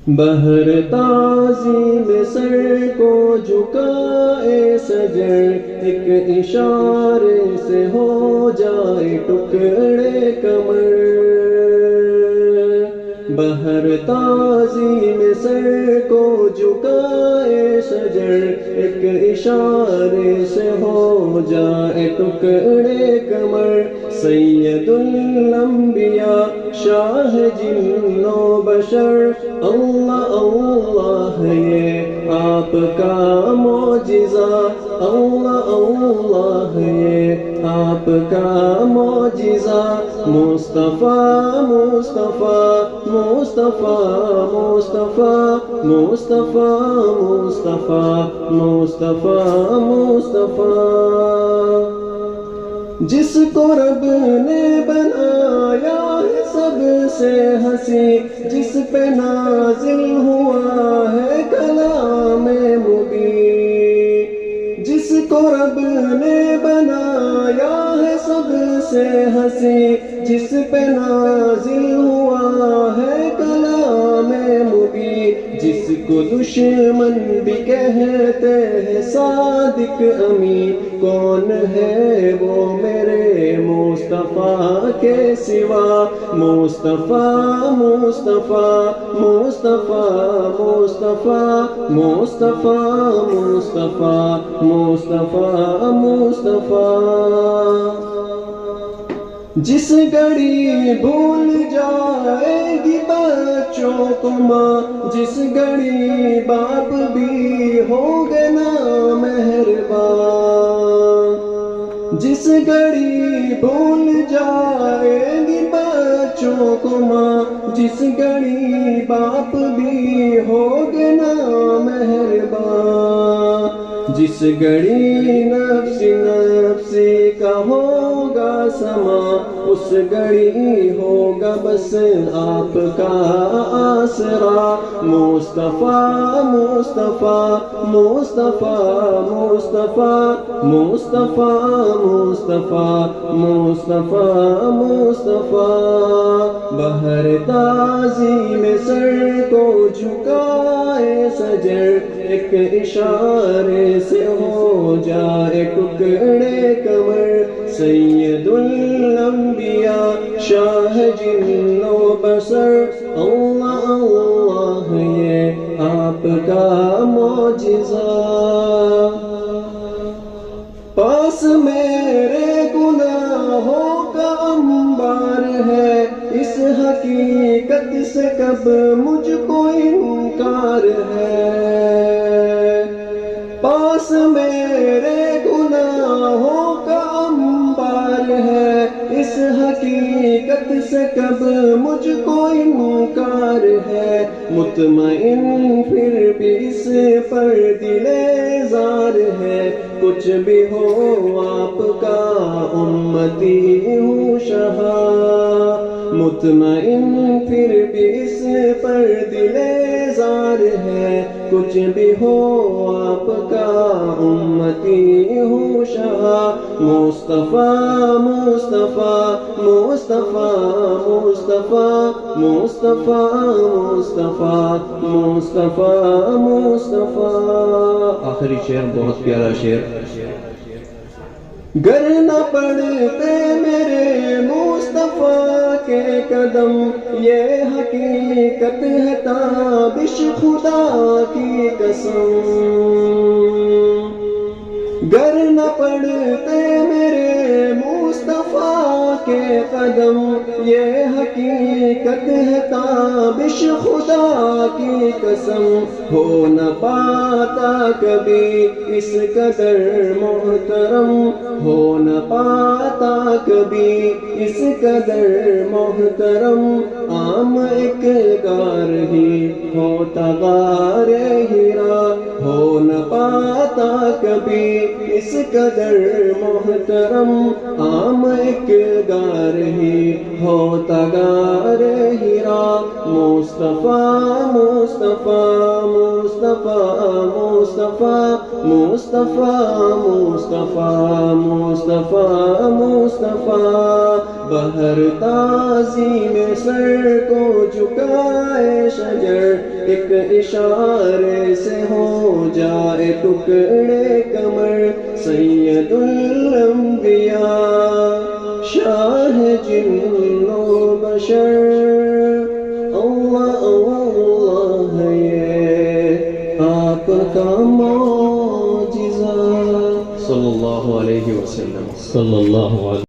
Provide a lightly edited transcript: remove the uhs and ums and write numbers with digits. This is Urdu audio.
بہر تعظیم سر کو جھکائے سجر، ایک اشارے سے ہو جائے ٹکڑے کمر۔ بہر تعظیم سر کو جھکائے سجر، ایک اشارے سے ہو جائے ٹکڑے کمر۔ سید الانبیاء شاہ جن و بشر، اللہ اللہ یہ آپ کا معجزہ، اللہ اللہ یہ آپ کا معجزہ۔ مصطفیٰ مصطفیٰ مصطفیٰ مصطفیٰ مصطفیٰ مصطفیٰ مصطفیٰ مصطفیٰ، جس کو رب نے بنایا ہے سب سے ہنسی، جس پہ نازل ہوا ہے کلام مبین، جس کو رب نے بنایا ہے سب سے ہنسی، جس پہ نازل ہوا ہے کلام مبین، جس کو دشمن بھی کہتے ہیں صادق امین، کون ہے وہ میرے مصطفیٰ کے سوا؟ مصطفیٰ مصطفیٰ مصطفیٰ مصطفیٰ مصطفیٰ مصطفیٰ مصطفیٰ مصطفیٰ، جس گھڑی بھول جائے گی بچوں کو ماں، جس گھڑی باپ بھی ہوگے نا مہربان، جس گھڑی بھول جائے گی بچوں کو ماں، جس گھڑی باپ بھی ہوگے نا مہربان، جس گھڑی نفسی نفسی کا ہوگا سما، اس گھڑی ہوگا بس آپ کا آسرا۔ مصطفیٰ مصطفیٰ مصطفیٰ مصطفیٰ مصطفیٰ مصطفیٰ مصطفیٰ مصطفیٰ، بہر تعظیم سر کو جھکائے سجر، ایک اشارے سے ہو جائے ٹکڑے کمر۔ سید الانبیاء شاہ جن و بشر، اللہ اللہ یہ آپ کا معجزہ۔ پاس میرے گناہوں کا انبار ہے، اس حقیقت سے کب مجھ کو انکار ہے۔ پاس میرے گناہوں کا انبار ہے، اس حقیقت سے کب مجھ کو انکار ہے۔ مطمئن پھر بھی اس پر دل زار ہے، کچھ بھی ہو آپ کا امتی ہوں شہا۔ مطمئن پھر بھی اس پر دل زار ہے، کچھ بھی ہو آپ کا امتی ہوں شہا۔ مصطفیٰ مصطفیٰ مصطفیٰ مصطفیٰ مصطفیٰ مصطفیٰ مصطفیٰ مصطفیٰ۔ آخری شعر بہت پیارا شعر۔ گر نہ پڑتے میرے مصطفیٰ کے قدم، یہ حقیقت ہے تابش خدا کی قسم۔ گر نہ پڑتے میرے مصطفیٰ کے قدم، یہ حقیقت ہے تابش خدا کی قسم۔ ہو نہ پاتا کبھی اس قدر محترم، ہو نہ پاتا کبھی اس قدر محترم۔ عام ایک غار ہی ہوتا غار ہیرا، ہو نہ پاتا کبھی اس قدر محترم۔ عام ایک غار ہی ہوتا غار ہیرا۔ مصطفیٰ مصطفیٰ مصطفیٰ مصطفیٰ مصطفیٰ مصطفیٰ مصطفیٰ مصطفیٰ، بہر تعظیم سر کو جھکائے شجر ایک اشارے سے ہو جائے ٹکڑے کمر سید الانبیاء شاہ جن و بشر اللہ اللہ ہے یہ آپ کا معجزہ صلی اللہ علیہ وسلم صلی اللہ علیہ